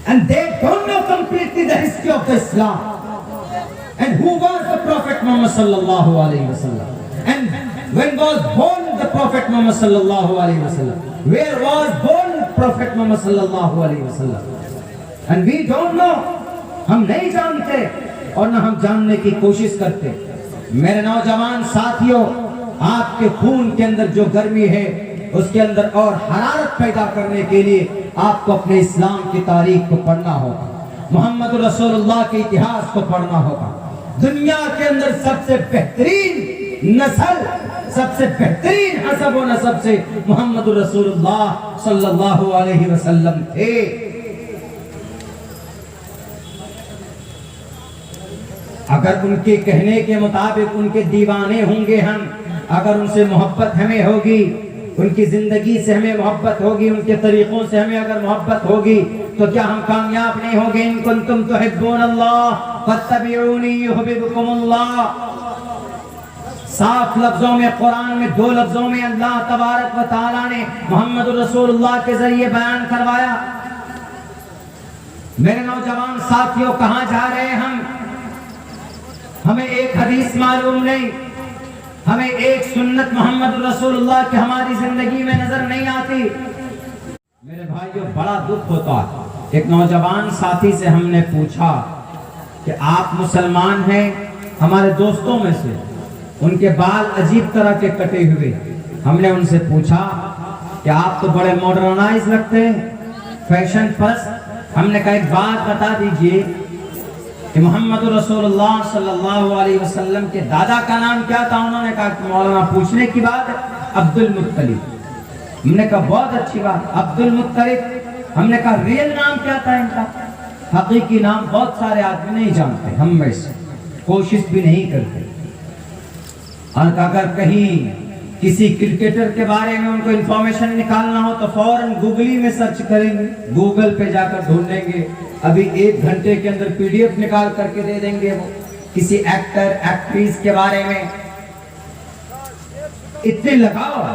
And they don't know completely the history of the Islam. And who was the Prophet Muhammad sallallahu alaihi wasallam? And when was born the Prophet Muhammad sallallahu alaihi wasallam? Where was born Prophet Muhammad sallallahu alaihi wasallam? And we don't know. ہم نہیں جانتے اور نہ ہم جاننے کی کوشش کرتے. میرے نوجوان ساتھیوں، آپ کے خون کے اندر جو گرمی ہے اس کے اندر اور حرارت پیدا کرنے کے لیے آپ کو اپنے اسلام کی تاریخ کو پڑھنا ہوگا، محمد رسول اللہ کے اتہاس کو پڑھنا ہوگا. دنیا کے اندر سب سے بہترین نسل، سب سے بہترین حسب و نسب سے محمد رسول اللہ صلی اللہ علیہ وسلم تھے. اگر ان کے کہنے کے مطابق ان کے دیوانے ہوں گے ہم، اگر ان سے محبت ہمیں ہوگی، ان کی زندگی سے ہمیں محبت ہوگی، ان کے طریقوں سے ہمیں اگر محبت ہوگی تو کیا ہم کامیاب نہیں ہوگے؟ ان کنتم تحبون اللہ فاتبعونی یحببکم اللہ. صاف لفظوں میں قرآن میں 2 لفظوں میں اللہ تبارک و تعالیٰ نے محمد رسول اللہ کے ذریعے بیان کروایا. میرے نوجوان ساتھیوں، کہاں جا رہے ہیں ہمیں ایک حدیث معلوم نہیں، ہمیں ایک سنت محمد رسول اللہ کی ہماری زندگی میں نظر نہیں آتی. میرے بھائیو، بڑا دکھ ہوتا ہے. ایک نوجوان ساتھی سے ہم نے پوچھا کہ آپ مسلمان ہیں؟ ہمارے دوستوں میں سے ان کے بال عجیب طرح کے کٹے ہوئے. ہم نے ان سے پوچھا کہ آپ تو بڑے ماڈرنائز لگتے ہیں، فیشن پرست. ہم نے کہا ایک بات بتا دیجئے کہ محمد رسول اللہ صلی اللہ علیہ وسلم کے دادا کا نام کیا تھا؟ انہوں نے کہا کہ مولانا پوچھنے کی بات ہے، عبد المطلب. ہم نے کہا بہت اچھی بات، عبد المطلب. ہم نے کہا ریل نام کیا تھا ان کا؟ حقیقی نام بہت سارے آدمی نہیں جانتے، ہم میں سے کوشش بھی نہیں کرتے. اور اگر کہیں کسی کرکٹر کے بارے میں ان کو انفارمیشن نکالنا ہو تو فوراً گوگلی میں سرچ کریں گے، گوگل پہ جا کر ڈھونڈیں گے، ابھی 1 گھنٹے کے اندر PDF نکال کر کے دے دیں گے. وہ کسی ایکٹر ایکٹریس کے بارے میں اتنے لگاؤ،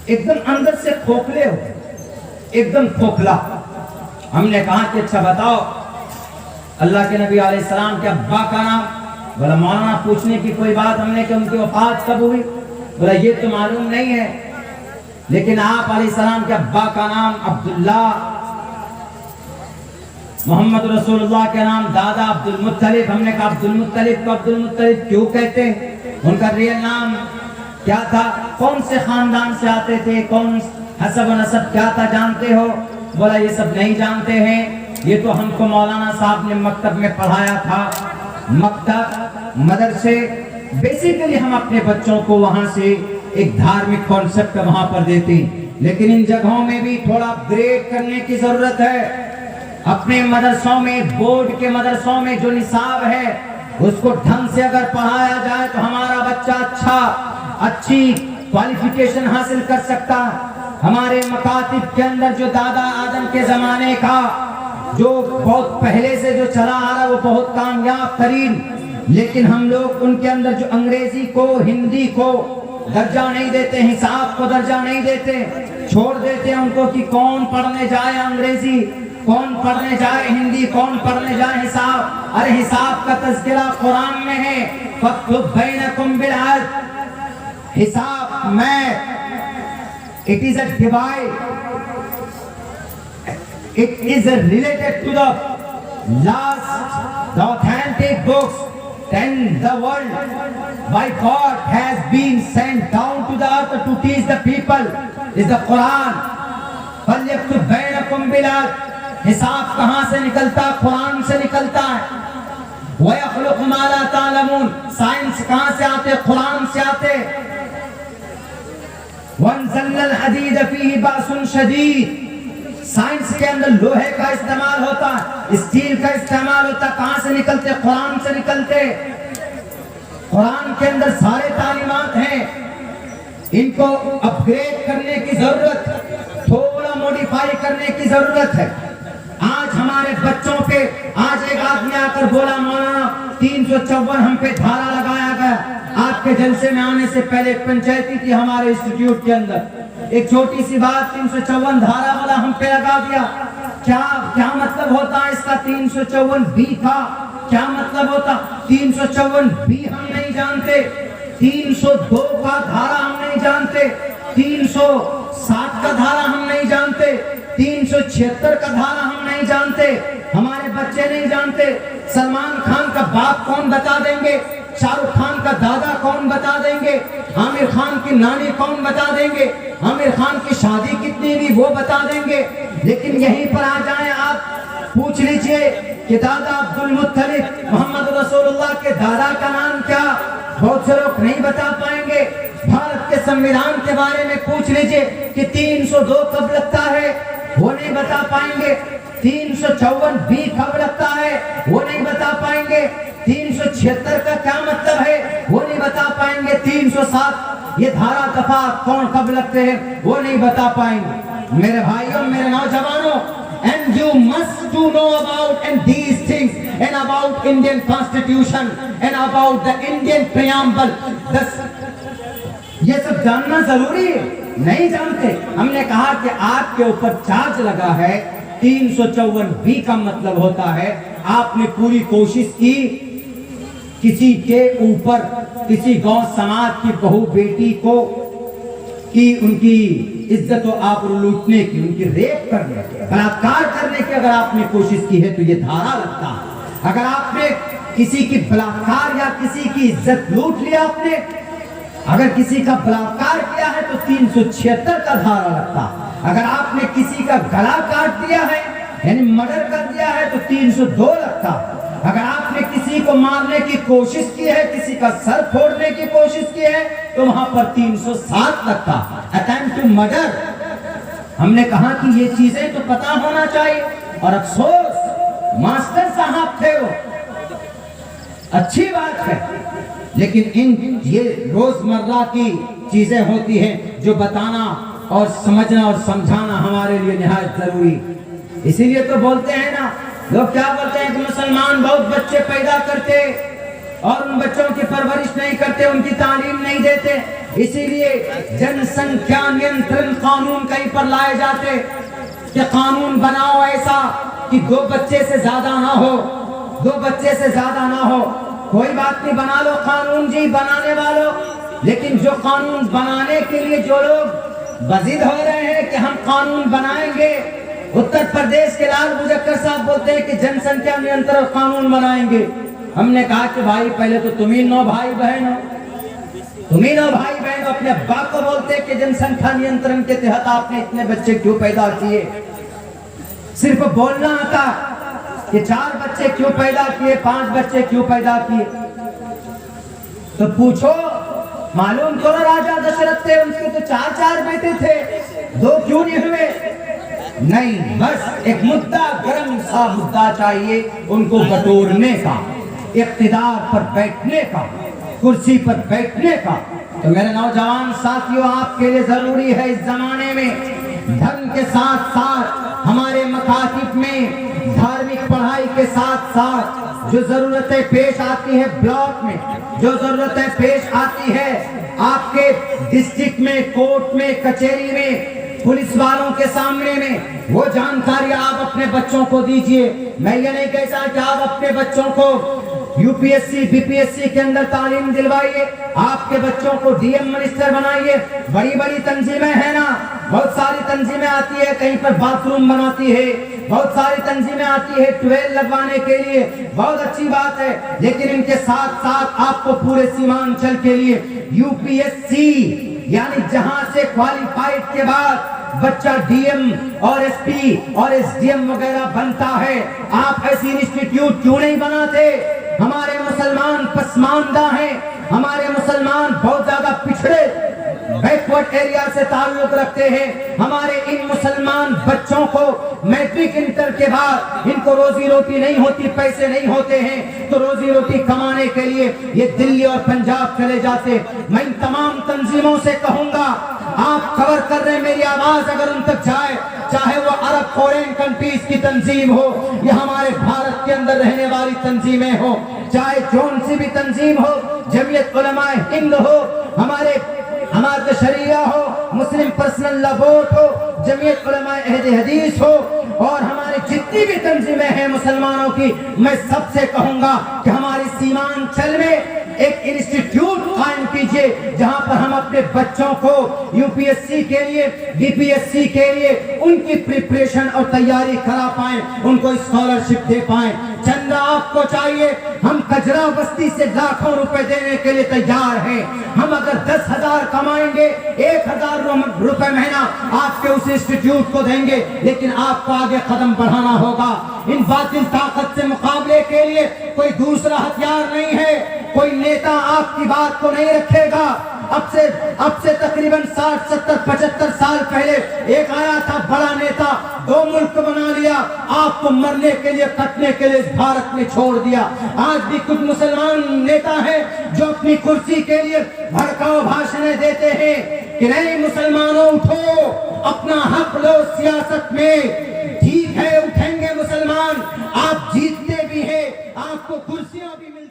ایک دم اندر سے کھوکھلے ہو، ایک دم کھوکھلا. ہم نے کہا کہ اچھا بتاؤ اللہ کے نبی علیہ السلام کے ابا کا نام؟ بولا مولانا پوچھنے کی کوئی بات. ہم نے کہ ان کی وفات کب ہوئی؟ بولا یہ تو معلوم نہیں ہے، لیکن آپ علیہ السلام کے ابا کا نام عبداللہ، محمد رسول اللہ کے نام دادا عبد المطلب. ہم نے کہا عبد المطلب کو عبد المطلب کیوں کہتے ہیں؟ ان کا ریل نام کیا تھا؟ کون سے خاندان سے آتے تھے؟ کون حسب و نسب کیا تھا جانتے ہو؟ بولا یہ سب نہیں جانتے ہیں، یہ تو ہم کو مولانا صاحب نے مکتب میں پڑھایا تھا. مکتب، مدرسے، بیسیکلی ہم اپنے بچوں کو وہاں سے ایک دھارمک کانسیپٹ وہاں پر دیتے ہیں، لیکن ان جگہوں میں بھی تھوڑا اپگریڈ کرنے کی ضرورت ہے. اپنے مدرسوں میں، بورڈ کے مدرسوں میں جو نصاب ہے اس کو ڈھنگ سے اگر پڑھایا جائے تو ہمارا بچہ اچھی کوالیفیکیشن حاصل کر سکتا. ہمارے مکاتب کے اندر جو دادا آدم کے زمانے کا جو بہت پہلے سے جو چلا آ رہا وہ بہت کامیاب ترین، لیکن ہم لوگ ان کے اندر جو انگریزی کو، ہندی کو درجہ نہیں دیتے، حساب کو درجہ نہیں دیتے، چھوڑ دیتے ہیں ان کو کہ کون پڑھنے جائے انگریزی، کون پڑھنے جائے ہندی، کون پڑھنے جائے حساب. ارے حساب کا تذکرہ قرآن میں ہے، فَاكْتُبْ بَيْنَكُمْ بِالْعَدْلِ. حساب میں it is a divide, it is related to the last, the authentic books then the world by God has been sent down to the earth to teach the people is the Quran. فَلْيَكْتُبْ بَيْنَكُمْ بِالْعَدْلِ. حساب کہاں سے نکلتا؟ قرآن سے نکلتا ہے. وَيَخْلُقُ مَا لَا تَعْلَمُونَ. Science کہاں سے آتے؟ قرآن سے آتے. وَأَنزَلْنَا الْحَدِيدَ فِيهِ بَأْسٌ شَدِيدٌ. سائنس کے اندر لوہے کا استعمال ہوتا ہے، اسٹیل کا استعمال ہوتا ہے. کہاں سے نکلتے؟ قرآن سے نکلتے. قرآن کے اندر سارے تعلیمات ہیں، ان کو اپ گریڈ کرنے کی ضرورت، تھوڑا موڈیفائی کرنے کی ضرورت ہے. آج ہمارے بچوں پہ آج ایک آدمی آ کر بولا مولانا 354 ہم پہ دھارا لگایا گیا. آپ کے جلسے میں آنے سے پہلے ایک پنچایتی تھی ہمارے انسٹیٹیوٹ کے اندر، ایک چھوٹی سی بات 354 دھارا والا ہم پہ لگا دیا. کیا مطلب ہوتا ہے اس کا 354 کا کیا مطلب ہوتا؟ 354 ہم نہیں جانتے، 302 کا دھارا ہم نہیں جانتے، 307 کا دھارا ہم نہیں جانتے، 376 کا دھارا ہم نہیں جانتے، ہمارے بچے نہیں جانتے۔ سلمان خان کا باپ کون بتا دیں گے؟ شاہ رخ خان کا دادا کون بتا دیں گے؟ عامر خان کی نانی کون بتا دیں گے؟ عامر خان کی شادی کتنی بھی وہ بتا دیں گے۔ لیکن یہیں پر آ جائیں، آپ پوچھ لیجئے کہ دادا عبد المطلب محمد رسول اللہ کے دادا کا نام کیا؟ بہت سے لوگ نہیں بتا پائیں گے۔ بھارت کے سنویدھان کے بارے میں پوچھ لیجئے کہ 302 کب لگتا ہے، وہ نہیں بتا پائیں گے۔ 354 کب لگتا ہے، وہ نہیں بتا پائیں گے۔ 376 کا کیا مطلب ہے، وہ نہیں بتا پائیں گے۔ 307 یہ دھارا دفعہ کون کب لگتے ہیں، وہ نہیں بتا پائیں گے۔ میرے بھائیوں، میرے نوجوانوں، and you must to know about and these things and about Indian Constitution and about the Indian preamble. یہ سب جاننا ضروری ہے، نہیں جانتے۔ ہم نے کہا کہ آپ کے اوپر چارج لگا ہے، 354 کا مطلب ہوتا ہے آپ نے پوری کوشش کی کسی کے اوپر، کسی گاؤں سماج کی بہو بیٹی کو کی ان کی عزت و آبرو لوٹنے کی، ان کی ریپ کرنے کی، بلاکار کرنے کی اگر آپ نے کوشش کی ہے تو یہ دھارا لگتا ہے۔ اگر آپ نے کسی کی بلاکار یا کسی کی عزت لوٹ لیا، آپ نے اگر کسی کا بلاکار کیا ہے تو 376 کا دھارا لگتا۔ اگر آپ نے کسی کا گلا کاٹ دیا ہے یعنی مرڈر کر دیا ہے تو 302 لگتا۔ اگر آپ نے کسی کو مارنے کی کوشش کی ہے، کسی کا سر پھوڑنے کی کوشش کی ہے تو وہاں پر 307 لگتا، attempt to murder۔ ہم نے کہا کہ یہ چیزیں تو پتا ہونا چاہیے، اور افسوس ماسٹر صاحب تھے وہ، اچھی بات ہے، لیکن یہ روزمرہ کی چیزیں ہوتی ہیں جو بتانا اور سمجھنا اور سمجھانا ہمارے لیے نہایت ضروری۔ اسی لیے تو بولتے ہیں نا، لوگ کیا بولتے ہیں کہ مسلمان بہت بچے پیدا کرتے اور ان بچوں کی پرورش نہیں کرتے، ان کی تعلیم نہیں دیتے، اسی لیے جن سنکھیا نینترن قانون کہیں پر لائے جاتے کہ قانون بناؤ ایسا کہ 2 بچے سے زیادہ نہ ہو، 2 بچے سے زیادہ نہ ہو۔ کوئی بات نہیں، بنا لو قانون جی بنانے والوں، لیکن جو قانون بنانے کے لیے جو لوگ بضد ہو رہے ہیں کہ ہم قانون بنائیں گے، اتر پردیش کے لال مظفر صاحب بولتے ہیں کہ جن سنکھیا نینترن قانون بنائیں گے۔ ہم نے کہا کہ بھائی پہلے تو تم ہی 9 بھائی بہن ہو، تم ہی 9 بھائی بہن ہو، اپنے ابا کو بولتے کہ جن سنکھیا نینترن کے تحت آپ نے اتنے بچے کیوں پیدا کیے؟ صرف بولنا آتا کہ 4 بچے کیوں پیدا کیے، 5 بچے کیوں پیدا کیے؟ تو پوچھو، معلوم کرو، راجہ دشرت تھے، ان کے تو 4 بیٹے تھے، 2 کیوں نہیں ہوئے؟ نہیں، بس ایک مدعا، گرم سا مدعا چاہیے ان کو بٹورنے کا، اقتدار پر بیٹھنے کا، کرسی پر بیٹھنے کا۔ تو میرے نوجوان ساتھیوں، آپ کے لیے ضروری ہے اس زمانے میں دھرم کے ساتھ ساتھ ہمارے مکاتب میں دھارمک پڑھائی کے ساتھ ساتھ جو ضرورتیں پیش آتی ہیں بلاک میں، جو ضرورتیں پیش آتی ہے آپ کے ڈسٹرکٹ میں، کورٹ میں، کچہری میں، پولیس والوں کے سامنے میں، وہ جانکاری آپ اپنے بچوں کو دیجئے۔ میں یہ نہیں کہتا کہ آپ اپنے بچوں کو U P S C B P S C کے اندر تعلیم دلوائیے، آپ کے بچوں کو ڈی ایم منسٹر بنائیے۔ بڑی بڑی تنظیمیں ہیں نا، بہت ساری تنظیمیں آتی ہے، کہیں پر باتھ روم بناتی ہے، بہت ساری تنظیمیں آتی ہے ٹویل لگوانے کے لیے، بہت اچھی بات ہے، لیکن ان کے ساتھ ساتھ آپ کو پورے سیمانچل کے لیے یو پی ایس سی یعنی جہاں سے کوالیفائڈ کے بعد بچہ ڈی ایم اور ایس پی اور ایس ڈی ایم وغیرہ بنتا ہے، آپ ایسی انسٹیٹیوٹ کیوں نہیں بناتے؟ ہمارے مسلمان پسماندہ ہیں، ہمارے مسلمان بہت زیادہ پچھڑے بیکورڈ ایریا سے تعلق رکھتے ہیں۔ ہمارے ان مسلمان بچوں کو میٹرک انٹر کے بعد ان کو روزی روٹی نہیں ہوتی، پیسے نہیں ہوتے ہیں، تو روزی روٹی کمانے کے لیے یہ دلی اور پنجاب چلے جاتے۔ میں ان تمام تنظیموں سے کہوں گا، آپ کور کر رہے ہیں، میری آواز اگر ان تک جائے، چاہے وہ عرب فورین کنٹریز کی تنظیم ہو یا ہمارے بھارت کے اندر رہنے والی تنظیمیں ہو، چاہے جون سی بھی تنظیم ہو، جمعیت علماء ہند ہو، ہمارے حمایت شریعہ ہو، مسلم پرسنل لا بورڈ ہو، جمعیت علماء اہل حدیث ہو، اور ہمارے ہماری جتنی بھی تنظیمیں ہیں مسلمانوں کی، میں سب سے کہوں گا کہ ہماری سیمانچل میں ایک انسٹیٹیوٹ قائم کیجئے جہاں پر ہم اپنے بچوں کو یو پی ایس سی کے لیے، ڈی پی ایس سی کے لیے ان کی پریپریشن اور تیاری کرا پائیں، ان کو اسکالرشپ دے پائیں۔ چندہ آپ کو چاہیے، ہم کجرا بستی سے لاکھوں روپے دینے کے لیے تیار ہیں۔ ہم اگر 10,000 کمائیں گے، 1,000 روپے مہینہ آپ کے اس انسٹیٹیوٹ کو دیں گے، لیکن آپ کو آگے قدم بڑھانا ہوگا۔ ان باطل طاقت سے مقابلے کے لیے کوئی دوسرا ہتھیار نہیں ہے، کوئی نیتا آپ کی بات کو نہیں رکھے گا۔ اب سے تقریباً 60 70 75 سال پہلے ایک آیا تھا بڑا نیتا، 2 ملک بنا لیا، آپ کو مرنے کے لیے کٹنے کے لیے بھارت میں چھوڑ دیا۔ آج بھی کچھ مسلمان نیتا ہیں جو اپنی کرسی کے لیے بھڑکاؤ بھاشنیں دیتے ہیں کہ نہیں مسلمانوں اٹھو، اپنا حق لو سیاست میں۔ ٹھیک ہے، اٹھیں گے مسلمان، آپ جیتتے بھی ہیں، آپ کو کرسیاں بھی مل